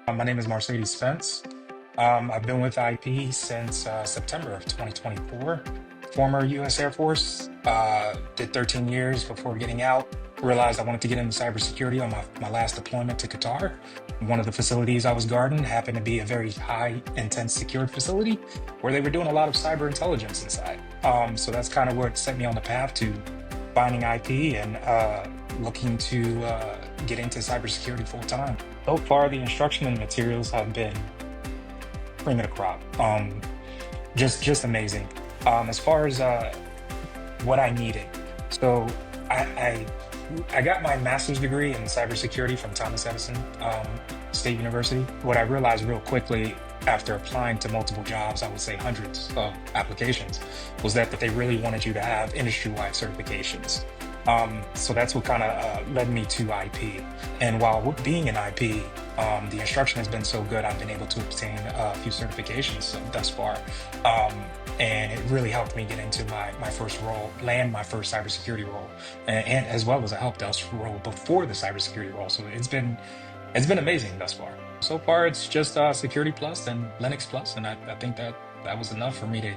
My name is Marcedes Spence. I've been with IP since September of 2024. Former U.S. Air Force, did 13 years before getting out. Realized I wanted to get into cybersecurity on my last deployment to Qatar. One of the facilities I was guarding happened to be a very high, intense, secured facility where they were doing a lot of cyber intelligence inside. So that's kind of what set me on the path to finding IP and looking to get into cybersecurity full time. So far, the instruction and materials have been cream of the crop. Just amazing. As far as what I needed, so I, I I got my master's degree in cybersecurity from Thomas Edison State University. What I realized real quickly after applying to multiple jobs, I would say hundreds of applications, was that they really wanted you to have industry-wide certifications. So that's what kind of led me to IP. And while being in IP, the instruction has been so good, I've been able to obtain a few certifications thus far. Um, and it really helped me get into my first role, land my first cybersecurity role, and as well as a help desk role before the cybersecurity role. So it's been amazing thus far. So far, it's just Security Plus and Linux Plus, and I think that was enough for me to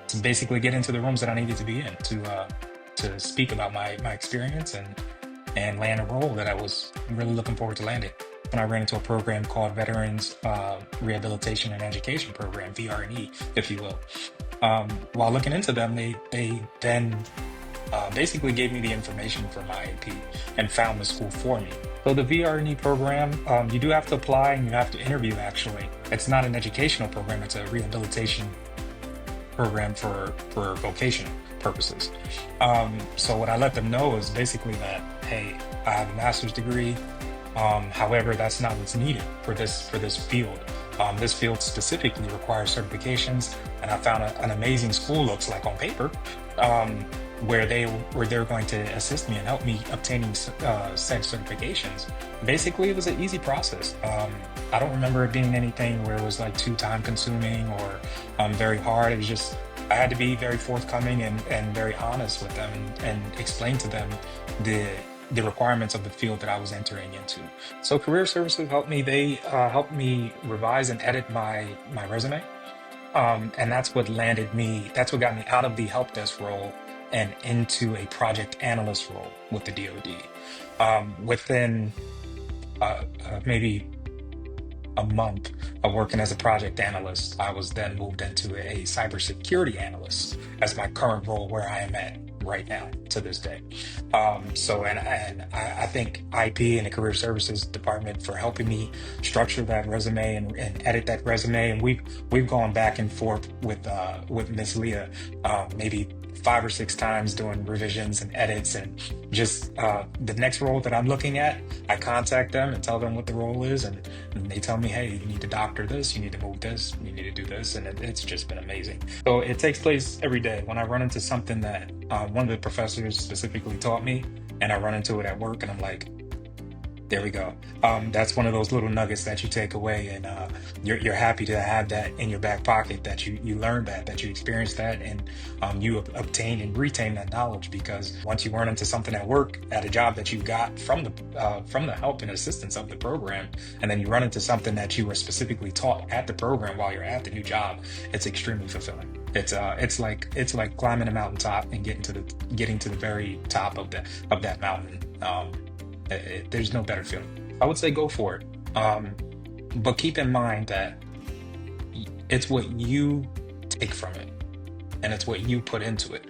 to basically get into the rooms that I needed to be in to speak about my experience and land a role that I was really looking forward to landing. When I ran into a program called Veterans Rehabilitation and Education Program, VRE, if you will. While looking into them, they then basically gave me the information for my IP and found the school for me. So the VRE program, you do have to apply and you have to interview actually. It's not an educational program, it's a rehabilitation program for vocational purposes. So what I let them know is basically that, hey, I have a master's degree. However, that's not what's needed for this field. This field specifically requires certifications, and I found an amazing school, looks like on paper, where they're going to assist me and help me obtaining said certifications. Basically, it was an easy process. I don't remember it being anything where it was like too time consuming or very hard. It was just I had to be very forthcoming and very honest with them and explain to them the requirements of the field that I was entering into. So career services helped me. They helped me revise and edit my resume. And that's what landed me, that's what got me out of the help desk role and into a project analyst role with the DoD. Within maybe a month of working as a project analyst, I was then moved into a cybersecurity analyst as my current role where I am at right now to this day. I thank IP and the Career Services Department for helping me structure that resume and edit that resume. And we've gone back and forth with Miss Leah maybe 5 or 6 times doing revisions and edits and just the next role that I'm looking at, I contact them and tell them what the role is, and they tell me, hey, you need to doctor this, you need to move this, you need to do this, and it's just been amazing. So it takes place every day. When I run into something that one of the professors specifically taught me, and I run into it at work, and I'm like, there we go. That's one of those little nuggets that you take away, and you're happy to have that in your back pocket. That you learned that you experienced that, and you obtain and retain that knowledge. Because once you run into something at work, at a job that you got from the help and assistance of the program, and then you run into something that you were specifically taught at the program while you're at the new job, it's extremely fulfilling. It's like climbing a mountaintop and getting to the very top of that mountain. There's no better feeling. I would say go for it. But keep in mind that it's what you take from it and it's what you put into it.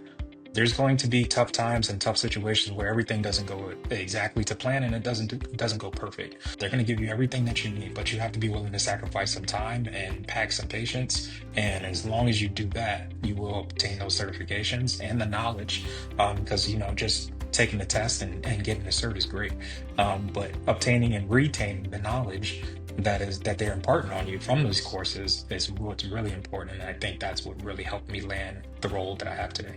There's going to be tough times and tough situations where everything doesn't go exactly to plan and it doesn't go perfect. They're going to give you everything that you need, but you have to be willing to sacrifice some time and pack some patience. And as long as you do that, you will obtain those certifications and the knowledge. Because just taking the test and getting the cert is great, but obtaining and retaining the knowledge that they're imparting on you from those courses is what's really important. And I think that's what really helped me land the role that I have today.